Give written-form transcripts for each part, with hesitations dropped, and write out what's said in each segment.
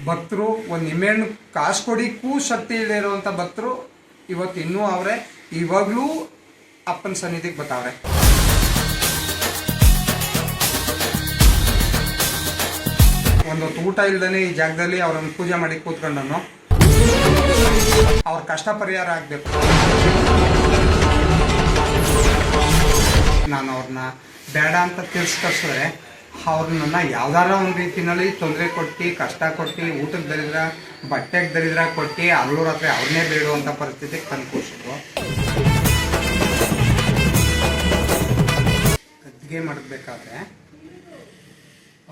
ಭಕ್ತರು ಒಂದು ನಿಂಬೆಹಣ್ಣು ಕಾಸು ಕೊಡಿಕ್ಕೂ ಶಕ್ತಿ ಇಲ್ಲದೆ ಇರುವಂಥ ಭಕ್ತರು ಇವತ್ತು ಇನ್ನೂ ಅವರೇ ಇವಾಗಲೂ ಅಪ್ಪನ ಸನ್ನಿಧಿಗೆ ಬರ್ತಾವ್ರೆ. ಒಂದೊತ್ತು ಊಟ ಇಲ್ದೇ ಈ ಜಾಗದಲ್ಲಿ ಅವ್ರನ್ನ ಪೂಜೆ ಮಾಡಿ ಕೂತ್ಕೊಂಡನು ಅವ್ರ ಕಷ್ಟ ಪರಿಹಾರ ಆಗಬೇಕು. ನಾನು ಅವ್ರನ್ನ ಬೇಡ ಅಂತ ತಿರ್ಸ್ಕರ್ಸಿದ್ರೆ ಅವ್ರನ್ನ ಯಾವ್ದಾರ ಒಂದು ರೀತಿಯಲ್ಲಿ ತೊಂದರೆ ಕೊಟ್ಟು ಕಷ್ಟ ಕೊಟ್ಟು ಊಟಕ್ಕೆ ದರಿದ್ರ ಬಟ್ಟೆಗೆ ದರಿದ್ರ ಕೊಟ್ಟು ಹಗಲು ರಾತ್ರಿ ಅವ್ರನ್ನೇ ಬೇಡುವಂಥ ಪರಿಸ್ಥಿತಿಗೆ ತಂದು ಕೂರಿಸಿದ್ರು. ಗದ್ದಿಗೆ ಮಾಡಬೇಕಾದ್ರೆ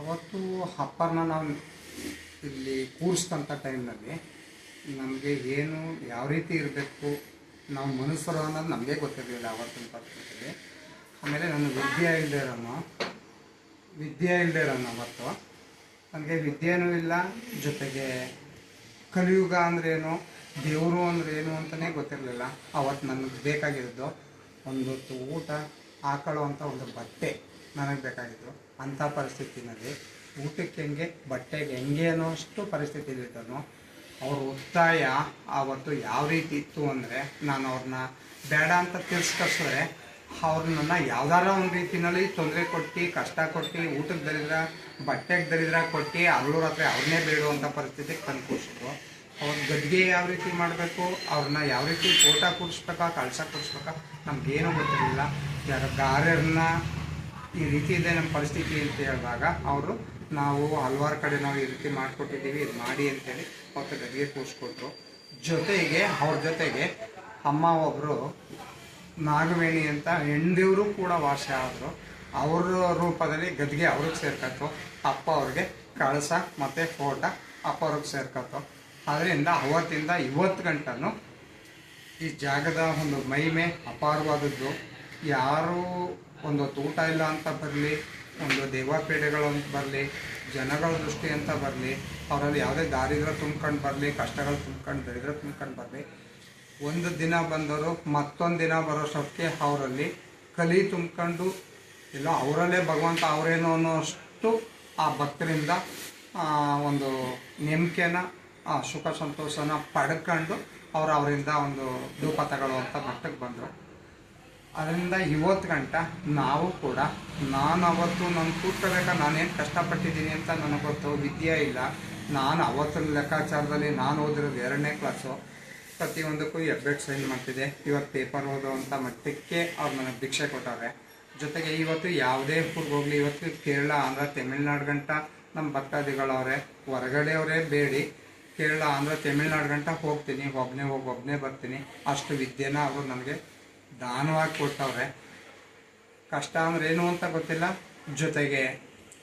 ಅವತ್ತು ಅಪ್ಪರನ್ನ ನಾವು ಇಲ್ಲಿ ಕೂರಿಸ್ತಂಥ ಟೈಮ್ನಲ್ಲಿ ನಮಗೆ ಏನು ಯಾವ ರೀತಿ ಇರಬೇಕು ನಾವು ಮನುಷ್ಯರು ಅನ್ನೋದು ನಮಗೆ ಗೊತ್ತಿರಲಿಲ್ಲ ಅವತ್ತಿನ ಪರಿಸ್ಥಿತಿಯಲ್ಲಿ. ಆಮೇಲೆ ನಾನು ವಿದ್ಯೆ ಇಲ್ಲದೆ ಇರೋನು ಅವತ್ತು ನನಗೆ ವಿದ್ಯೆನೂ ಇಲ್ಲ, ಜೊತೆಗೆ ಕಲಿಯುಗ ಅಂದ್ರೇನು ದೇವರು ಅಂದ್ರೇನು ಅಂತಲೇ ಗೊತ್ತಿರಲಿಲ್ಲ. ಅವತ್ತು ನನಗೆ ಬೇಕಾಗಿರೋದು ಒಂದೊತ್ತು ಊಟ ಹಾಕೊಳ್ಳುವಂಥ ಒಂದು ಬಟ್ಟೆ ನನಗೆ ಬೇಕಾಗಿದ್ದು. ಅಂಥ ಪರಿಸ್ಥಿತಿನಲ್ಲಿ ಊಟಕ್ಕೆ ಹೆಂಗೆ ಬಟ್ಟೆಗೆ ಹೆಂಗೆ ಅನ್ನೋಷ್ಟು ಪರಿಸ್ಥಿತಿಲಿದ್ದನು. ಅವ್ರ ಒತ್ತಾಯ ಆವತ್ತು ಯಾವ ರೀತಿ ಇತ್ತು ಅಂದರೆ ನಾನು ಅವ್ರನ್ನ ಬೇಡ ಅಂತ ತಿರ್ಸ್ಕರ್ಸಿದ್ರೆ ಅವ್ರನ್ನ ಯಾವ್ದಾರ ಒಂದು ರೀತಿಯಲ್ಲಿ ತೊಂದರೆ ಕೊಟ್ಟು ಕಷ್ಟ ಕೊಟ್ಟು ಊಟಕ್ಕೆ ದರಿದ್ರ ಬಟ್ಟೆಗೆ ದರಿದ್ರ ಕೊಟ್ಟು ಹಗಲು ರಾತ್ರಿ ಅವ್ರನ್ನೇ ಬೇಡುವಂಥ ಪರಿಸ್ಥಿತಿಗೆ ತಂದು ಕೂರಿಸಿದ್ರು. ಅವ್ರ ಗದ್ಗೆ ಯಾವ ರೀತಿ ಮಾಡಬೇಕು, ಅವ್ರನ್ನ ಯಾವ ರೀತಿ ಊಟ ಕೂರಿಸ್ಬೇಕಾ ಕಳಸ ಕೂರಿಸ್ಬೇಕಾ ನಮಗೇನೂ ಗೊತ್ತಿರಲಿಲ್ಲ. ಯಾರ ಗಾರ್ಯರನ್ನ ಈ ರೀತಿ ಇದೆ ನಮ್ಮ ಪರಿಸ್ಥಿತಿ ಅಂತ ಹೇಳಿದಾಗ ಅವರು ನಾವು ಹಲವಾರು ಕಡೆ ನಾವು ಈ ರೀತಿ ಮಾಡಿಕೊಟ್ಟಿದ್ದೀವಿ, ಇದು ಮಾಡಿ ಅಂತೇಳಿ ಅವತ್ತು ಗದ್ಗೆ ಕೂರಿಸ್ಕೊಟ್ರು. ಜೊತೆಗೆ ಅವ್ರ ಜೊತೆಗೆ ಅಮ್ಮ ಒಬ್ಬರು ನಾಗವೇಣಿ ಅಂತ ಹೆಣ್ದೇವರು ಕೂಡ ವಾಸ ಆದರು. ಅವ್ರ ರೂಪದಲ್ಲಿ ಗದ್ಗೆ ಅವ್ರಿಗೆ ಸೇರ್ಕತ್ತು. ಅಪ್ಪ ಅವ್ರಿಗೆ ಕಳಸ ಮತ್ತು ಫೋಟ ಅಪ್ಪ ಅವ್ರಿಗೆ ಸೇರ್ಕತ್ತು. ಅದರಿಂದ ಅವತ್ತಿಂದ ಇವತ್ತು ಗಂಟನೂ ಈ ಜಾಗದ ಒಂದು ಮಹಿಮೆ ಅಪಾರವಾದದ್ದು. ಯಾರು ಒಂದೊತ್ತು ಊಟ ಇಲ್ಲ ಅಂತ ಬರಲಿ, ಒಂದು ದೇವಪೀಠಗಳು ಅಂತ ಬರಲಿ, ಜನಗಳ ದೃಷ್ಟಿ ಅಂತ ಬರಲಿ, ಅವರಲ್ಲಿ ಯಾವುದೇ ದಾರಿದ್ರ್ಯ ತುಂಬ್ಕೊಂಡು ಬರಲಿ, ಕಷ್ಟಗಳು ತುಂಬ್ಕೊಂಡು ದರಿದ್ರ ತುಂಬ್ಕೊಂಡು ಬರಲಿ, ಒಂದು ದಿನ ಬಂದವರು ಮತ್ತೊಂದು ದಿನ ಬರೋಷ್ಟಕ್ಕೆ ಅವರಲ್ಲಿ ಕಲಿ ತುಂಬ್ಕೊಂಡು ಇಲ್ಲ ಅವರಲ್ಲೇ ಭಗವಂತ ಅವರೇನೋ ಅನ್ನೋಷ್ಟು ಆ ಭಕ್ತರಿಂದ ಒಂದು ನೆಮ್ಮದಿನ ಸುಖ ಸಂತೋಷನ ಪಡ್ಕೊಂಡು ಅವರಿಂದ ಒಂದು ಧೂಪ ತಗೊಳ್ಳುವಂಥ ಮಟ್ಟಕ್ಕೆ ಬಂದರು. ಅದರಿಂದ ಇವತ್ತು ಗಂಟ ನಾವು ಕೂಡ ನಾನು ಅವತ್ತು ನನ್ನ ಕೂತ್ಕೋಬೇಕಾದ್ರೆ ನಾನೇನು ಕಷ್ಟಪಟ್ಟಿದ್ದೀನಿ ಅಂತ ನನಗೆ ಗೊತ್ತು. ವಿದ್ಯೆ ಇಲ್ಲ, ನಾನು ಅವತ್ತಿನ ಲೆಕ್ಕಾಚಾರದಲ್ಲಿ ನಾನು ಓದಿರೋದು 2ನೇ ಕ್ಲಾಸು. ಪ್ರತಿಯೊಂದಕ್ಕೂ ಹೆಬ್ಬೆಟ್ ಸೈನ್ ಮಾಡ್ತಿದ್ದೆ. ಇವತ್ತು ಪೇಪರ್ ಓದೋವಂಥ ಮಟ್ಟಕ್ಕೆ ಅವ್ರು ನನಗೆ ಭಿಕ್ಷೆ ಕೊಟ್ಟವ್ರೆ. ಜೊತೆಗೆ ಇವತ್ತು ಯಾವುದೇ ಊರಿಗೆ ಹೋಗಲಿ, ಇವತ್ತು ಕೇರಳ ಆಂಧ್ರ ತಮಿಳ್ನಾಡು ಗಂಟ ನಮ್ಮ ಭಕ್ತಾದಿಗಳವ್ರೆ, ಹೊರಗಡೆಯವರೇ ಬೇಡಿ ಕೇರಳ ಆಂಧ್ರ ತಮಿಳ್ನಾಡು ಗಂಟ ಹೋಗ್ತೀನಿ, ಒಬ್ಬನೇ ಬರ್ತೀನಿ. ಅಷ್ಟು ವಿದ್ಯೆನ ಅವರು ನನಗೆ ದಾನವಾಗಿ ಕೊಟ್ಟವ್ರೆ. ಕಷ್ಟ ಅಂದ್ರೆ ಏನು ಅಂತ ಗೊತ್ತಿಲ್ಲ, ಜೊತೆಗೆ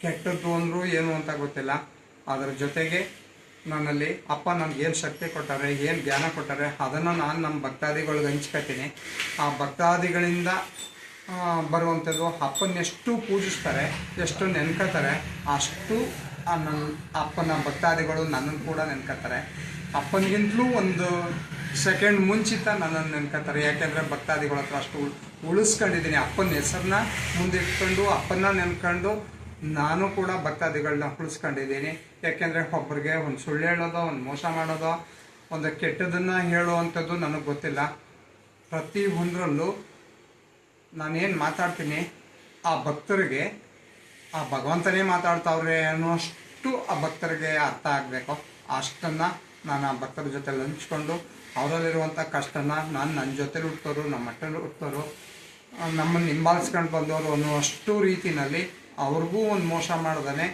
ಕೆಟ್ಟದ್ದು ಅಂದರೂ ಏನು ಅಂತ ಗೊತ್ತಿಲ್ಲ. ಅದರ ಜೊತೆಗೆ ನನ್ನಲ್ಲಿ ಅಪ್ಪ ನನಗೇನು ಶಕ್ತಿ ಕೊಟ್ಟಾರೆ, ಏನು ಜ್ಞಾನ ಕೊಟ್ಟಾರೆ ಅದನ್ನು ನಾನು ನಮ್ಮ ಭಕ್ತಾದಿಗಳಿಗೆ ಹಂಚ್ಕೊತೀನಿ. ಆ ಭಕ್ತಾದಿಗಳಿಂದ ಬರುವಂಥದ್ದು ಅಪ್ಪನ ಎಷ್ಟು ಪೂಜಿಸ್ತಾರೆ, ಎಷ್ಟು ನೆನ್ಕೋತಾರೆ, ಅಷ್ಟು ನನ್ನ ಅಪ್ಪನ ಭಕ್ತಾದಿಗಳು ನನ್ನನ್ನು ಕೂಡ ನೆನ್ಕೋತಾರೆ. ಅಪ್ಪನಿಗಿಂತಲೂ ಒಂದು ಸೆಕೆಂಡ್ ಮುಂಚಿತ ನನ್ನನ್ನು ನೆನ್ಕೋತಾರೆ. ಯಾಕೆಂದರೆ ಭಕ್ತಾದಿಗಳ ಹತ್ರ ಅಷ್ಟು ಉಳಿಸ್ಕೊಂಡಿದ್ದೀನಿ. ಅಪ್ಪನ ಹೆಸರನ್ನ ಮುಂದಿಟ್ಕೊಂಡು ಅಪ್ಪನ ನೆನ್ಕೊಂಡು ನಾನು ಕೂಡ ಭಕ್ತಾದಿಗಳನ್ನ ಉಳಿಸ್ಕೊಂಡಿದ್ದೀನಿ. ಯಾಕೆಂದರೆ ಒಬ್ಬರಿಗೆ ಒಂದು ಸುಳ್ಳು ಹೇಳೋದೋ, ಒಂದು ಮೋಸ ಮಾಡೋದೋ, ಒಂದು ಕೆಟ್ಟದನ್ನು ಹೇಳುವಂಥದ್ದು ನನಗೆ ಗೊತ್ತಿಲ್ಲ. ಪ್ರತಿ ಒಂದರಲ್ಲೂ ನಾನೇನು ಮಾತಾಡ್ತೀನಿ ಆ ಭಕ್ತರಿಗೆ ಆ ಭಗವಂತನೇ ಮಾತಾಡ್ತಾವ್ರೆ ಅನ್ನೋಷ್ಟು ಆ ಭಕ್ತರಿಗೆ ಅರ್ಥ ಆಗಬೇಕು. ಅಷ್ಟನ್ನು ನಾನು ಆ ಭಕ್ತರ ಜೊತೆಲಿ ಹಂಚ್ಕೊಂಡು ಅವರಲ್ಲಿರುವಂಥ ಕಷ್ಟನ ನಾನು ನನ್ನ ಜೊತೆಲಿ ಹುಟ್ಟೋರು, ನಮ್ಮ ಮಟ್ಟಲ್ಲಿ ಹುಟ್ಟೋರು, ನಮ್ಮನ್ನು ಹಿಂಬಾಲಿಸ್ಕೊಂಡು ಬಂದವರು ಅನ್ನುವಷ್ಟು ರೀತಿಯಲ್ಲಿ ಅವ್ರಿಗೂ ಒಂದು ಮೋಸ ಮಾಡ್ದೇ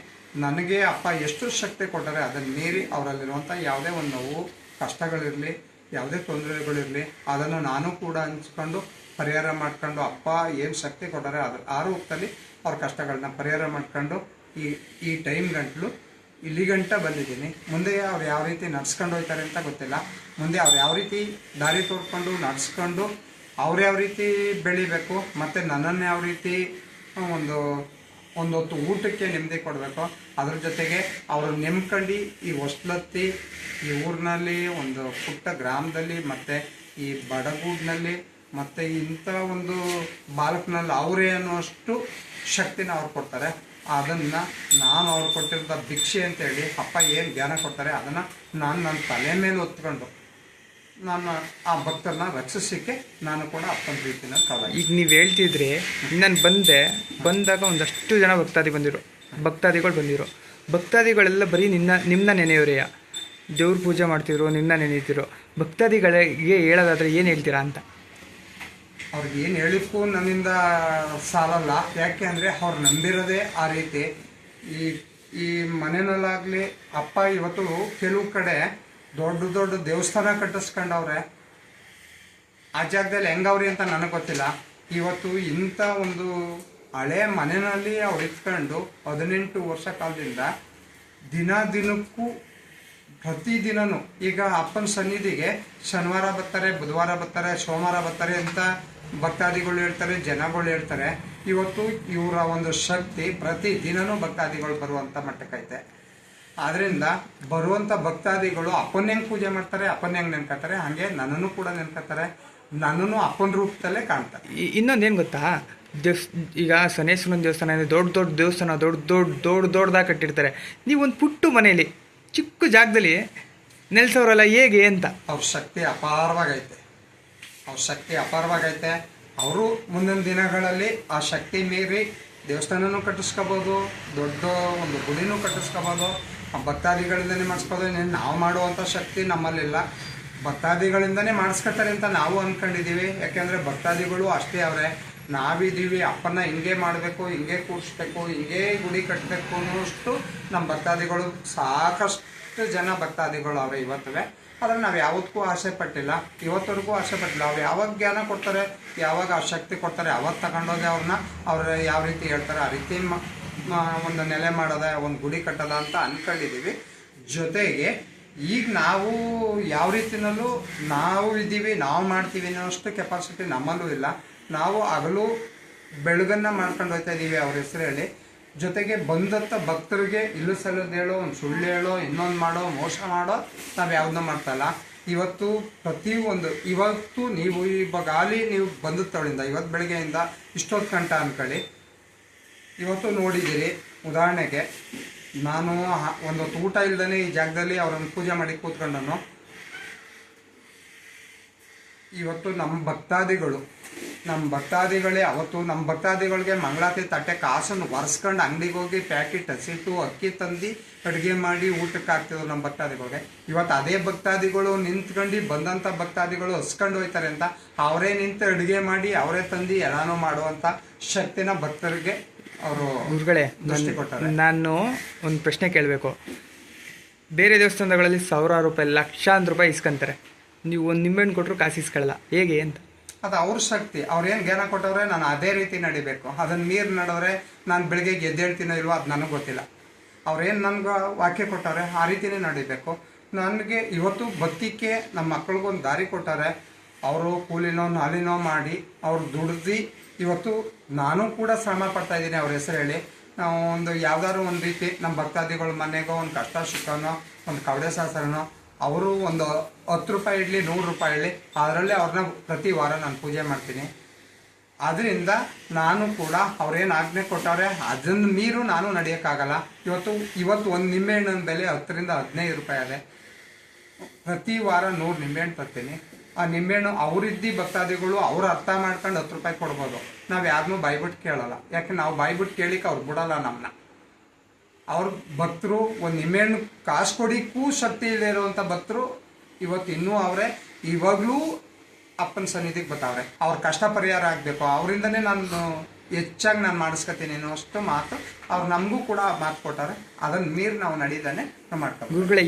ನನಗೆ ಅಪ್ಪ ಎಷ್ಟು ಶಕ್ತಿ ಕೊಟ್ಟರೆ ಅದನ್ನು ಮೀರಿ ಅವರಲ್ಲಿರುವಂಥ ಯಾವುದೇ ಒಂದು ನೋವು ಕಷ್ಟಗಳಿರಲಿ, ಯಾವುದೇ ತೊಂದರೆಗಳಿರಲಿ ಅದನ್ನು ನಾನು ಕೂಡ ಹಂಚ್ಕೊಂಡು ಪರಿಹಾರ ಮಾಡ್ಕೊಂಡು ಅಪ್ಪ ಏನು ಶಕ್ತಿ ಕೊಟ್ಟರೆ ಆ ರೂಪದಲ್ಲಿ ಅವ್ರ ಕಷ್ಟಗಳನ್ನ ಪರಿಹಾರ ಮಾಡ್ಕೊಂಡು ಈ ಟೈಮ್ ಗಂಟಲು ಇಲ್ಲಿ ಗಂಟ ಬಂದಿದ್ದೀನಿ. ಮುಂದೆ ಅವ್ರು ಯಾವ ರೀತಿ ನಡ್ಸ್ಕೊಂಡು ಹೋಗ್ತಾರೆ ಅಂತ ಗೊತ್ತಿಲ್ಲ. ಮುಂದೆ ಅವ್ರು ಯಾವ ರೀತಿ ದಾರಿ ತೋರ್ಕೊಂಡು ನಡ್ಸ್ಕೊಂಡು ಅವ್ರು ಯಾವ ರೀತಿ ಬೆಳಿಬೇಕು, ಮತ್ತು ನನ್ನನ್ನು ಯಾವ ರೀತಿ ಒಂದೊತ್ತು ಊಟಕ್ಕೆ ನೆಮ್ಮದಿ ಕೊಡಬೇಕು, ಅದ್ರ ಜೊತೆಗೆ ಅವರು ನೆಮ್ಕೊಂಡು ಈ ಹೊಸ್ಲತ್ತಿ ಈ ಊರಿನಲ್ಲಿ ಒಂದು ಪುಟ್ಟ ಗ್ರಾಮದಲ್ಲಿ ಮತ್ತು ಈ ಬಡಗೂಡಿನಲ್ಲಿ ಮತ್ತು ಇಂಥ ಒಂದು ಬಾಲಕನಲ್ಲಿ ಅವರೇ ಅನ್ನುವಷ್ಟು ಶಕ್ತಿನ ಅವ್ರು ಕೊಡ್ತಾರೆ. ಅದನ್ನು ನಾನು ಅವ್ರು ಕೊಟ್ಟಿರೋದ ಭಿಕ್ಷೆ ಅಂತೇಳಿ ಅಪ್ಪ ಏನು ಜ್ಞಾನ ಕೊಡ್ತಾರೆ ಅದನ್ನು ನಾನು ನನ್ನ ತಲೆ ಮೇಲೆ ಹೊತ್ಕೊಂಡು ನಾನು ಆ ಭಕ್ತರನ್ನ ರಕ್ಷಿಸಲಿಕ್ಕೆ ನಾನು ಕೂಡ ಅಪ್ಪನ ರೀತಿನ ಕಾಲ. ಈಗ ನೀವು ಹೇಳ್ತಿದ್ರಿ, ನಾನು ಬಂದಾಗ ಒಂದಷ್ಟು ಜನ ಭಕ್ತಾದಿಗಳು ಬಂದಿರೋ ಭಕ್ತಾದಿಗಳೆಲ್ಲ ಬರೀ ನಿಮ್ಮನ್ನ ನೆನೆಯೋರೆಯ, ದೇವ್ರ ಪೂಜೆ ಮಾಡ್ತಿರೋ, ನಿನ್ನ ನೆನೀತಿರೋ. ಭಕ್ತಾದಿಗಳಿಗೆ ಹೇಳೋದಾದ್ರೆ ಏನು ಹೇಳ್ತೀರಾ ಅಂತ? ಅವ್ರಿಗೆ ಏನು ಹೇಳಿಕ್ಕೂ ನನ್ನಿಂದ ಸಾಲಲ್ಲ. ಯಾಕೆ ಅಂದರೆ ಅವ್ರು ನಂಬಿರೋದೇ ಆ ರೀತಿ. ಈ ಮನೆಯಲ್ಲಾಗಲಿ ಅಪ್ಪ ಇವತ್ತು ಕೆಲವು ಕಡೆ ದೊಡ್ಡ ದೊಡ್ಡ ದೇವಸ್ಥಾನ ಕಟ್ಟಿಸ್ಕೊಂಡವ್ರೆ. ಆ ಜಾಗದಲ್ಲಿ ಹೆಂಗವ್ರಿ ಅಂತ ನನಗೆ ಗೊತ್ತಿಲ್ಲ. ಇವತ್ತು ಇಂಥ ಒಂದು ಹಳೆ ಮನೆಯಲ್ಲಿ ಅವ್ರು ಇಟ್ಕೊಂಡು 18 ವರ್ಷ ಕಾಲದಿಂದ ದಿನಕ್ಕೂ ಪ್ರತಿದಿನನೂ ಈಗ ಅಪ್ಪನ ಸನ್ನಿಧಿಗೆ ಶನಿವಾರ ಬರ್ತಾರೆ, ಬುಧವಾರ ಬರ್ತಾರೆ, ಸೋಮವಾರ ಬರ್ತಾರೆ ಅಂತ ಭಕ್ತಾದಿಗಳು ಹೇಳ್ತಾರೆ, ಜನಗಳು ಹೇಳ್ತಾರೆ. ಇವತ್ತು ಇವರ ಒಂದು ಶಕ್ತಿ ಪ್ರತಿದಿನನೂ ಭಕ್ತಾದಿಗಳು ಬರುವಂಥ ಮಟ್ಟಕ್ಕೈತೆ. ಆದ್ದರಿಂದ ಬರುವಂಥ ಭಕ್ತಾದಿಗಳು ಅಪ್ಪನ ಹೆಂಗೆ ಪೂಜೆ ಮಾಡ್ತಾರೆ, ಅಪ್ಪನ ಹೆಂಗೆ ನೆನ್ಕೋತಾರೆ, ಹಾಗೆ ನನ್ನನ್ನು ಕೂಡ ನೆನ್ಕೋತಾರೆ. ನನ್ನನ್ನು ಅಪ್ಪನ ರೂಪದಲ್ಲೇ ಕಾಣ್ತಾರೆ. ಇನ್ನೊಂದೇನು ಗೊತ್ತಾ, ಈಗ ಶನೇಶ್ವರನ ದೇವಸ್ಥಾನ ಅಂದರೆ ದೊಡ್ಡ ದೇವಸ್ಥಾನ ದೊಡ್ಡದಾಗಿ ಕಟ್ಟಿರ್ತಾರೆ. ನೀವು ಒಂದು ಪುಟ್ಟ ಮನೆಯಲ್ಲಿ ಚಿಕ್ಕ ಜಾಗದಲ್ಲಿ ನೆಲೆಸೋರಲ್ಲ, ಹೇಗೆ ಅಂತ? ಅವ್ರ ಶಕ್ತಿ ಅಪಾರವಾಗೈತೆ. ಅವರು ಮುಂದಿನ ದಿನಗಳಲ್ಲಿ ಆ ಶಕ್ತಿ ಮೀರಿ ದೇವಸ್ಥಾನನೂ ಕಟ್ಟಿಸ್ಕೋಬೋದು, ದೊಡ್ಡ ಒಂದು ಗುಡಿನೂ ಕಟ್ಟಿಸ್ಕೋಬೋದು, ಭಕ್ತಾದಿಗಳಿಂದನೇ ಮಾಡಿಸ್ಬೋದು. ನಾವು ಮಾಡುವಂಥ ಶಕ್ತಿ ನಮ್ಮಲ್ಲಿಲ್ಲ, ಭಕ್ತಾದಿಗಳಿಂದನೇ ಮಾಡಿಸ್ಕೊತಾರೆ ಅಂತ ನಾವು ಅಂದ್ಕೊಂಡಿದ್ದೀವಿ. ಯಾಕೆಂದರೆ ಭಕ್ತಾದಿಗಳು ಅಷ್ಟೇ ಅವರೇ. ನಾವಿದ್ದೀವಿ ಅಪ್ಪನ ಹಿಂಗೆ ಮಾಡಬೇಕು, ಹಿಂಗೆ ಕೂರಿಸ್ಬೇಕು, ಹಿಂಗೆ ಗುಡಿ ಕಟ್ಟಬೇಕು ಅನ್ನೋಷ್ಟು ನಮ್ಮ ಭಕ್ತಾದಿಗಳು ಸಾಕಷ್ಟು ಜನ ಭಕ್ತಾದಿಗಳು ಅವರೇ ಇವತ್ತುವೆ. ಆದರೆ ನಾವು ಯಾವತ್ತೂ ಆಸೆ ಪಟ್ಟಿಲ್ಲ, ಇವತ್ತವರೆಗೂ ಆಸೆ ಪಟ್ಟಿಲ್ಲ. ಅವ್ರು ಯಾವಾಗ ಜ್ಞಾನ ಕೊಡ್ತಾರೆ, ಯಾವಾಗ ಆ ಶಕ್ತಿ ಕೊಡ್ತಾರೆ, ಅವಾಗ ತಗೊಂಡೋದೆ ಅವ್ರು ಯಾವ ರೀತಿ ಹೇಳ್ತಾರೆ ಆ ರೀತಿ ಒಂದು ನೆಲೆ ಮಾಡೋದ, ಒಂದು ಗುಡಿ ಕಟ್ಟೋದ ಅಂತ ಅಂದ್ಕೊಂಡಿದ್ದೀವಿ. ಜೊತೆಗೆ ಈಗ ನಾವು ಯಾವ ರೀತಿಯಲ್ಲೂ ನಾವು ಇದ್ದೀವಿ, ನಾವು ಮಾಡ್ತೀವಿ ಅನ್ನೋಷ್ಟು ಕೆಪಾಸಿಟಿ ನಮ್ಮಲ್ಲೂ ಇಲ್ಲ. ನಾವು ಹಗಲು ಬೆಳಗನ್ನು ಮಾಡ್ಕೊಂಡು ಹೋಗ್ತಾ ಇದ್ದೀವಿ ಅವ್ರ ಹೆಸರು ಹೇಳಿ. ಜೊತೆಗೆ ಬಂದಂಥ ಭಕ್ತರಿಗೆ ಇಲ್ಲು ಸಲ್ಲೋದು ಹೇಳೋ, ಒಂದು ಸುಳ್ಳು ಹೇಳೋ, ಇನ್ನೊಂದು ಮಾಡೋ, ಮೋಸ ಮಾಡೋ ನಾವು ಯಾವುದನ್ನ ಮಾಡ್ತಾಯಿಲ್ಲ. ಇವತ್ತು ನೀವು ಇವಾಗಲಿ ನೀವು ಬಂದ ತವಳಿಂದ ಇವತ್ತು ಬೆಳಗ್ಗೆಯಿಂದ ಇಷ್ಟೊತ್ತು ಗಂಟ ಅಂದ್ಕೊಳ್ಳಿ, ಇವತ್ತು ನೋಡಿದ್ದೀರಿ. ಉದಾಹರಣೆಗೆ ನಾನು ಒಂದು ಊಟ ಇಲ್ದೇ ಈ ಜಾಗದಲ್ಲಿ ಅವರನ್ನು ಪೂಜೆ ಮಾಡಿ ಕೂತ್ಕೊಂಡನು. ಇವತ್ತು ನಮ್ಮ ಭಕ್ತಾದಿಗಳೇ ಅವತ್ತು ನಮ್ಮ ಭಕ್ತಾದಿಗಳಿಗೆ ಮಂಗಳಾರತಿ ತಟ್ಟೆ ಕಾಸನ್ನು ಒರೆಸ್ಕೊಂಡು ಅಂಗಡಿಗೆ ಹೋಗಿ ಪ್ಯಾಕೆಟ್ ಹಸಿಟ್ಟು ಅಕ್ಕಿ ತಂದು ಅಡುಗೆ ಮಾಡಿ ಊಟಕ್ಕೆ ಹಾಕ್ತಿದ್ರು ನಮ್ಮ ಭಕ್ತಾದಿಗಳಿಗೆ. ಇವತ್ತು ಅದೇ ಭಕ್ತಾದಿಗಳು ನಿಂತ್ಕೊಂಡು ಬಂದಂಥ ಭಕ್ತಾದಿಗಳು ಹಸ್ಕೊಂಡು ಹೋಯ್ತಾರೆ ಅಂತ ಅವರೇ ನಿಂತು ಅಡುಗೆ ಮಾಡಿ ಅವರೇ ತಂದು ಎಲ್ಲಾನು ಮಾಡುವಂಥ ಶಕ್ತಿನ ಭಕ್ತರಿಗೆ ಅವರು ಗುರುಗಳೇ ಕೊಟ್ಟಾರೆ. ನಾನು ಒಂದು ಪ್ರಶ್ನೆ ಕೇಳಬೇಕು. ಬೇರೆ ದೇವಸ್ಥಾನಗಳಲ್ಲಿ ಸಾವಿರಾರು ರೂಪಾಯಿ, ಲಕ್ಷಾಂತರ ರೂಪಾಯಿ ಇಸ್ಕೊಂತಾರೆ, ನೀವು ಒಂದು ನಿಂಬೆಹಣ್ಣು ಕೊಟ್ಟರು ಕಾಸು ಇಸ್ಕೊಳ್ಳಲ್ಲ, ಹೇಗೆ ಅಂತ? ಅದು ಅವ್ರ ಶಕ್ತಿ. ಅವ್ರೇನು ಜ್ಞಾನ ಕೊಟ್ಟವ್ರೆ ನಾನು ಅದೇ ರೀತಿ ನಡಿಬೇಕು. ಅದನ್ನು ನೀರು ನಡೆದ್ರೆ ನಾನು ಬೆಳಗ್ಗೆ ಎದ್ದೇಳ್ತೀನೋ ಇಲ್ವೋ ಅದು ನನಗೆ ಗೊತ್ತಿಲ್ಲ. ಅವ್ರೇನು ನನಗೆ ವಾಕ್ಯ ಕೊಟ್ಟವ್ರೆ ಆ ರೀತಿಯೇ ನಡಿಬೇಕು. ನನಗೆ ಇವತ್ತು ಭಕ್ತಿಗೆ ನಮ್ಮ ಮಕ್ಳಿಗೊಂದು ದಾರಿ ಕೊಟ್ಟಾರೆ. ಅವರು ಕೂಲಿನೋ ನಾಲಿನೋ ಮಾಡಿ ಅವ್ರು ದುಡ್ದು ಇವತ್ತು ನಾನು ಕೂಡ ಶ್ರಮ ಪಡ್ತಾಯಿದ್ದೀನಿ ಅವ್ರ ಹೆಸರು ಹೇಳಿ. ನಾವು ಒಂದು ಯಾವ್ದಾದ್ರು ಒಂದು ರೀತಿ ನಮ್ಮ ಭಕ್ತಾದಿಗಳ ಮನೆಗೋ ಒಂದು ಕಷ್ಟ ಸುಖನೋ ಒಂದು ಕವಡೆ ಶಾಸ್ತ್ರನೋ ಅವರು ಒಂದು 10 ರೂಪಾಯಿ ಇಡಲಿ 100 ರೂಪಾಯಿ ಇಡಲಿ ಅದರಲ್ಲೇ ಅವ್ರನ್ನ ಪ್ರತಿ ವಾರ ನಾನು ಪೂಜೆ ಮಾಡ್ತೀನಿ. ಅದರಿಂದ ನಾನು ಕೂಡ ಅವ್ರೇನು ಆಜ್ಞೆ ಕೊಟ್ಟವ್ರೆ ಅದನ್ನು ಮೀರು ನಾನು ನಡೆಯೋಕ್ಕಾಗಲ್ಲ. ಇವತ್ತು ಒಂದು ನಿಂಬೆಹಣ್ಣಿನ ಬೆಲೆ 10 ರಿಂದ 15 ರೂಪಾಯಿ ಇದೆ. ಪ್ರತಿ ವಾರ 100 ನಿಂಬೆಹಣ್ಣು ತರ್ತೀನಿ. ಆ ನಿಂಬೆಹಣ್ಣು ಅವರಿದ್ದಿ ಭಕ್ತಾದಿಗಳು ಅವ್ರು ಅರ್ಥ ಮಾಡ್ಕೊಂಡು 10 ರೂಪಾಯಿ ಕೊಡ್ಬೋದು. ನಾವು ಯಾರನ್ನೂ ಬಾಯ್ಬಿಟ್ಟು ಕೇಳಲ್ಲ. ಯಾಕೆ ನಾವು ಬಾಯ್ಬಿಟ್ಟು ಕೇಳಿಕ್ಕೆ ಅವ್ರು ಬಿಡಲ್ಲ ನಮ್ಮನ್ನ. ಅವ್ರ ಭಕ್ತರು ಒಂದು ನಿಂಬೆಹಣ್ಣು ಕಾಸು ಕೊಡಿಕ್ಕೂ ಶಕ್ತಿ ಇಲ್ಲದೆ ಇರುವಂಥ ಭಕ್ತರು ಇವತ್ತು ಇನ್ನೂ ಅವರೇ ಇವಾಗಲೂ ಅಪ್ಪನ ಸನ್ನಿಧಿಗೆ ಬರ್ತಾವ್ರೆ. ಅವ್ರ ಕಷ್ಟ ಪರಿಹಾರ ಆಗಬೇಕು, ಅವರಿಂದನೇ ನಾನು ಹೆಚ್ಚಾಗಿ ನಾನು ಮಾಡಿಸ್ಕೊತೀನಿ ಅನ್ನೋಷ್ಟು ಮಾತು ಅವ್ರು ನಮಗೂ ಕೂಡ ಮಾತು ಕೊಟ್ಟಾರೆ. ಅದನ್ನು ಮೀರಿ ನಾವು ನಡೀದಾನೆ ನಾವು ಮಾಡ್ತೀವಿ. ಗುರುಗಳೇ,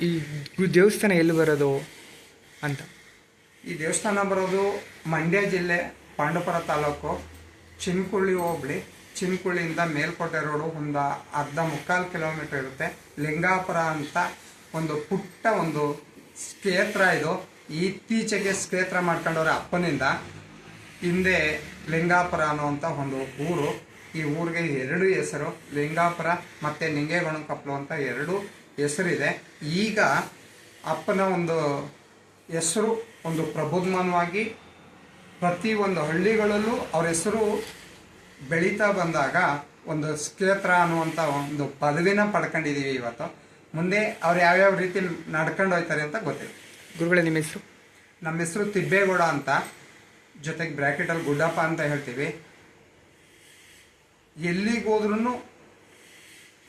ಈ ದೇವಸ್ಥಾನ ಎಲ್ಲಿ ಬರೋದು ಅಂತ? ಈ ದೇವಸ್ಥಾನ ಬರೋದು ಮಂಡ್ಯ ಜಿಲ್ಲೆ ಪಾಂಡವಪುರ ತಾಲೂಕು ಚಿನ್ಕುಳ್ಳಿ ಹೋಬಳಿ. ಚಿನ್ಕುಳ್ಳಿಯಿಂದ ಮೇಲ್ಕೋಟೆ ರೋಡು ಒಂದು ಮುಕ್ಕಾಲು ಕಿಲೋಮೀಟರ್ ಇರುತ್ತೆ. ಲಿಂಗಾಪುರ ಅಂತ ಒಂದು ಪುಟ್ಟ ಒಂದು ಕ್ಷೇತ್ರ ಇದು. ಇತ್ತೀಚೆಗೆ ಕ್ಷೇತ್ರ ಮಾಡ್ಕೊಂಡವ್ರೆ ಅಪ್ಪನಿಂದ. ಹಿಂದೆ ಲಿಂಗಾಪುರ ಅನ್ನುವಂಥ ಒಂದು ಊರು. ಈ ಊರಿಗೆ 2 ಹೆಸರು, ಲಿಂಗಾಪುರ ಮತ್ತು ನಿಂಗೇಗೌಡನಕೊಪ್ಪಲು ಅಂತ 2 ಹೆಸರಿದೆ. ಈಗ ಅಪ್ಪನ ಒಂದು ಹೆಸರು ಒಂದು ಪ್ರಬುದ್ಧಮಾನವಾಗಿ ಪ್ರತಿ ಒಂದು ಹಳ್ಳಿಗಳಲ್ಲೂ ಅವ್ರ ಹೆಸರು ಬೆಳೀತಾ ಬಂದಾಗ ಒಂದು ಕ್ಷೇತ್ರ ಅನ್ನುವಂಥ ಒಂದು ಪದವಿನ ಪಡ್ಕೊಂಡಿದ್ದೀವಿ ಇವತ್ತು. ಮುಂದೆ ಅವ್ರು ಯಾವ್ಯಾವ ರೀತಿ ನಡ್ಕೊಂಡು ಹೋಗ್ತಾರೆ ಅಂತ ಗೊತ್ತಿಲ್ಲ. ಗುರುಗಳೇ ನಿಮ್ಮ ಹೆಸರು? ನಮ್ಮ ಹೆಸರು ತಿಬ್ಬೇಗೌಡ ಅಂತ, ಜೊತೆಗೆ ಬ್ರ್ಯಾಕೆಟಲ್ಲಿ ಗುಡ್ಡಪ್ಪ ಅಂತ ಹೇಳ್ತೀವಿ. ಎಲ್ಲಿಗೆ ಹೋದ್ರೂ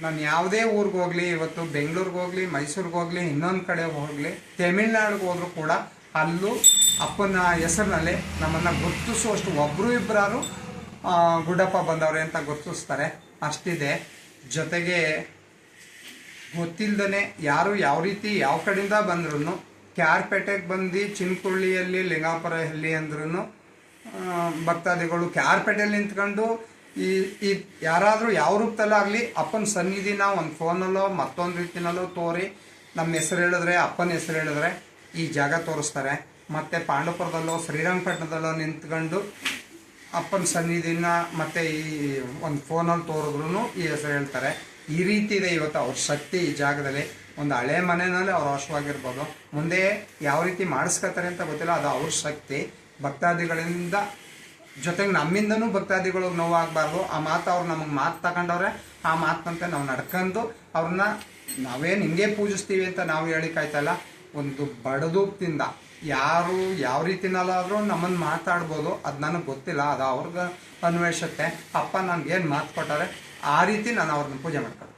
ನಾನು ಯಾವುದೇ ಊರಿಗೆ ಹೋಗಲಿ, ಇವತ್ತು ಬೆಂಗಳೂರಿಗೆ ಹೋಗಲಿ, ಮೈಸೂರಿಗೆ ಹೋಗಲಿ, ಇನ್ನೊಂದು ಕಡೆ ಹೋಗಲಿ, ತಮಿಳ್ನಾಡಿಗೆ ಹೋದರೂ ಕೂಡ ಅಲ್ಲೂ ಅಪ್ಪನ ಹೆಸರಿನಲ್ಲಿ ನಮ್ಮನ್ನು ಗುರುತಿಸುವಷ್ಟು ಒಬ್ಬರು ಇಬ್ಬರಾರು ಗುಡ್ಡಪ್ಪ ಬಂದವ್ರೆ ಅಂತ ಗುರುತಿಸ್ತಾರೆ. ಅಷ್ಟಿದೆ. ಜೊತೆಗೆ ಗೊತ್ತಿಲ್ಲದೇ ಯಾರು ಯಾವ ರೀತಿ ಯಾವ ಕಡೆಯಿಂದ ಬಂದ್ರೂ ಕ್ಯಾರ್ಪೇಟೆಗೆ ಬಂದು ಚಿನ್ಕುಳ್ಳಿಯಲ್ಲಿ ಲಿಂಗಾಪುರಲ್ಲಿ ಅಂದ್ರೂ ಭಕ್ತಾದಿಗಳು ಕ್ಯಾರ್ಪೇಟೆಯಲ್ಲಿ ನಿಂತ್ಕೊಂಡು ಈ ಯಾರಾದರೂ ಯಾವ ರೂಪದಲ್ಲಾಗಲಿ ಅಪ್ಪನ ಸನ್ನಿಧಿನ ಒಂದು ಫೋನಲ್ಲೋ ಮತ್ತೊಂದು ರೀತಿನಲ್ಲೋ ತೋರಿ ನಮ್ಮ ಹೆಸರು ಹೇಳಿದ್ರೆ, ಅಪ್ಪನ ಹೆಸರು ಹೇಳಿದ್ರೆ ಈ ಜಾಗ ತೋರಿಸ್ತಾರೆ. ಮತ್ತು ಪಾಂಡವಪುರದಲ್ಲೋ ಶ್ರೀರಂಗಪಟ್ಟಣದಲ್ಲೋ ನಿಂತ್ಕೊಂಡು ಅಪ್ಪನ ಸನ್ನಿಧಿನ ಮತ್ತು ಈ ಒಂದು ಫೋನಲ್ಲಿ ತೋರಿದ್ರೂ ಈ ಹೆಸರು ಹೇಳ್ತಾರೆ. ಈ ರೀತಿ ಇದೆ ಇವತ್ತು ಅವ್ರ ಶಕ್ತಿ ಈ ಜಾಗದಲ್ಲಿ. ಒಂದು ಹಳೆ ಮನೆಯಲ್ಲಿ ಅವ್ರು ವಾಸವಾಗಿರ್ಬೋದು, ಮುಂದೆ ಯಾವ ರೀತಿ ಮಾಡಿಸ್ಕೊತಾರೆ ಅಂತ ಗೊತ್ತಿಲ್ಲ, ಅದು ಅವ್ರ ಶಕ್ತಿ. ಭಕ್ತಾದಿಗಳಿಂದ ಜೊತೆಗೆ ನಮ್ಮಿಂದನೂ ಭಕ್ತಾದಿಗಳಿಗೆ ನೋವಾಗಬಾರ್ದು. ಆ ಮಾತು ಅವ್ರು ನಮಗೆ ಮಾತು ತಗೊಂಡವ್ರೆ, ಆ ಮಾತಂತೆ ನಾವು ನಡ್ಕೊಂಡು ಅವ್ರನ್ನ ನಾವೇನು ಹಿಂಗೆ ಪೂಜಿಸ್ತೀವಿ ಅಂತ ನಾವು ಹೇಳಿಕಾಯ್ತಲ್ಲ, ಒಂದು ಬಡದೂಪದಿಂದ ಯಾರು ಯಾವ ರೀತಿನಲ್ಲಾದರೂ ನಮ್ಮನ್ನು ಮಾತಾಡ್ಬೋದು. ಅದು ನನಗೆ ಗೊತ್ತಿಲ್ಲ, ಅದು ಅವ್ರಿಗೆ ಅನ್ವೇಷಿಸುತ್ತೆ. ಅಪ್ಪ ನನಗೇನು ಮಾತು ಕೊಟ್ಟಾರೆ ಆ ರೀತಿ ನಾನು ಅವ್ರನ್ನ ಪೂಜೆ ಮಾಡ್ತೀನಿ.